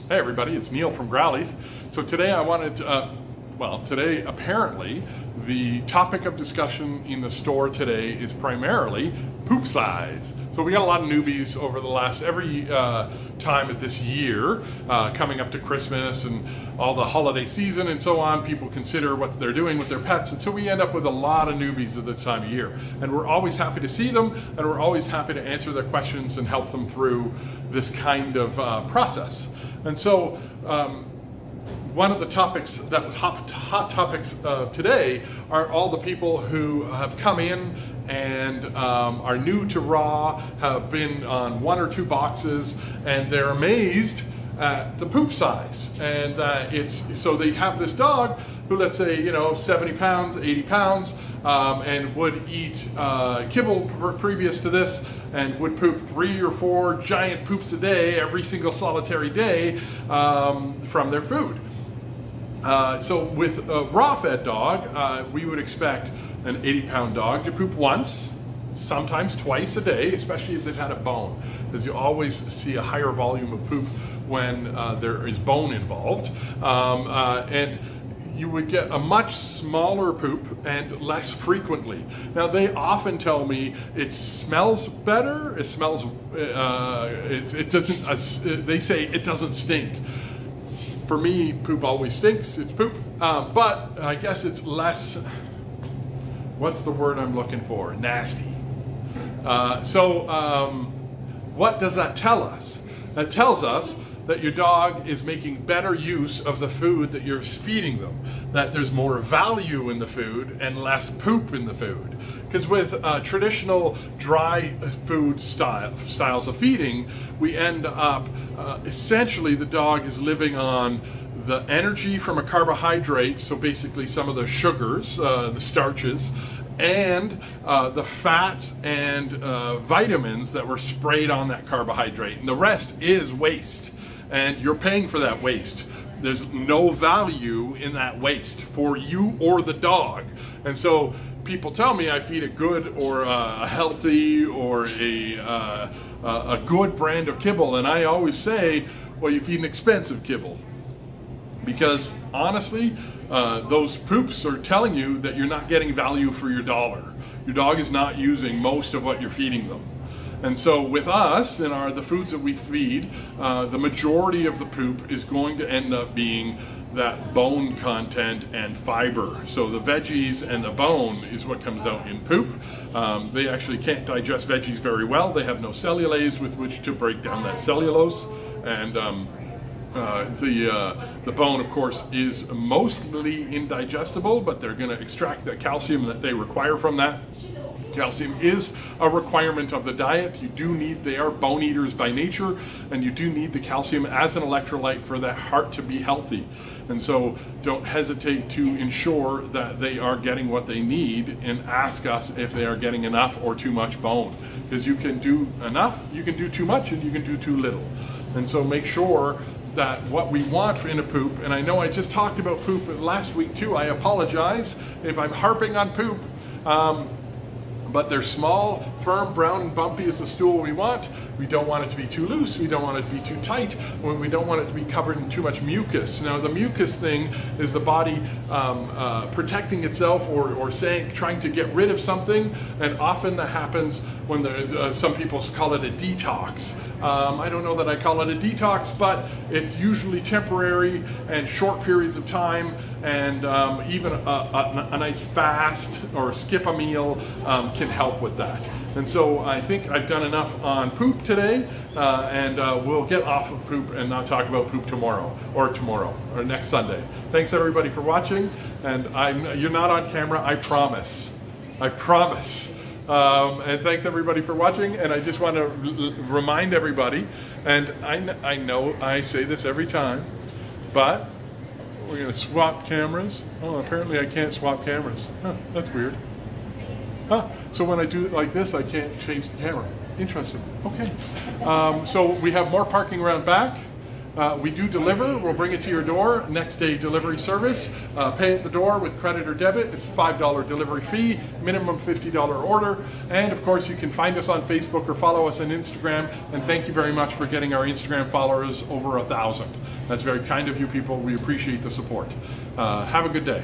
Hey everybody, it's Neil from Growlies. So today I wanted to, today apparently the topic of discussion in the store today is primarily poop size. So we got a lot of newbies over the last, every time at this year, coming up to Christmas and all the holiday season and so on, people consider what they're doing with their pets. And so we end up with a lot of newbies at this time of year. And we're always happy to see them, and we're always happy to answer their questions and help them through this kind of process. And so one of the topics, hot topics today, are all the people who have come in and are new to Raw, have been on 1 or 2 boxes, and they're amazed at the poop size. And so they have this dog who, let's say, 70 pounds, 80 pounds, and would eat kibble previous to this, and would poop 3 or 4 giant poops a day, every single solitary day, from their food. So with a raw-fed dog, we would expect an 80-pound dog to poop once, sometimes twice a day, especially if they've had a bone, because you always see a higher volume of poop when there is bone involved. And you would get a much smaller poop and less frequently. Now they often tell me it smells better, it smells, it doesn't, they say it doesn't stink. For me, poop always stinks, it's poop, but I guess it's less, what's the word I'm looking for? Nasty. What does that tell us? That tells us that your dog is making better use of the food that you're feeding them, that there's more value in the food and less poop in the food. Because with traditional dry food styles of feeding, we end up, essentially the dog is living on the energy from a carbohydrate, so basically some of the sugars, the starches, and the fats and vitamins that were sprayed on that carbohydrate. And the rest is waste. And you're paying for that waste. There's no value in that waste for you or the dog. And so people tell me I feed a good or a healthy or a good brand of kibble, and I always say, well, you feed an expensive kibble. Because honestly, those poops are telling you that you're not getting value for your dollar. Your dog is not using most of what you're feeding them. And so with us, in the foods that we feed, the majority of the poop is going to end up being that bone content and fiber. So the veggies and the bone is what comes out in poop. They actually can't digest veggies very well. They have no cellulase with which to break down that cellulose. And the bone, of course, is mostly indigestible, but they're going to extract the calcium that they require from that. Calcium is a requirement of the diet. You do need, they are bone eaters by nature, and you do need the calcium as an electrolyte for that heart to be healthy. And so don't hesitate to ensure that they are getting what they need, and ask us if they are getting enough or too much bone. Because you can do enough, you can do too much, and you can do too little. And so make sure that what we want in a poop, and I know I just talked about poop last week too, I apologize if I'm harping on poop, but they're small, firm, brown, and bumpy as the stool we want. We don't want it to be too loose. We don't want it to be too tight. We don't want it to be covered in too much mucus. Now, the mucus thing is the body protecting itself or trying to get rid of something, and often that happens when some people call it a detox. I don't know that I call it a detox, but it's usually temporary and short periods of time, and even a nice fast or skip a meal can help with that. And so I think I've done enough on poop today, and we'll get off of poop and not talk about poop tomorrow or next Sunday. Thanks everybody for watching, and you're not on camera, I promise. I promise. And thanks everybody for watching, and I just want to remind everybody, and I know I say this every time, but we're going to swap cameras. Oh, apparently I can't swap cameras. Huh, that's weird. Huh, so when I do it like this, I can't change the camera. Interesting. Okay. So we have more parking around back, We do deliver. We'll bring it to your door. Next day delivery service. Pay at the door with credit or debit. It's a $5 delivery fee, minimum $50 order. And of course, you can find us on Facebook or follow us on Instagram. And thank you very much for getting our Instagram followers over 1,000. That's very kind of you people. We appreciate the support. Have a good day.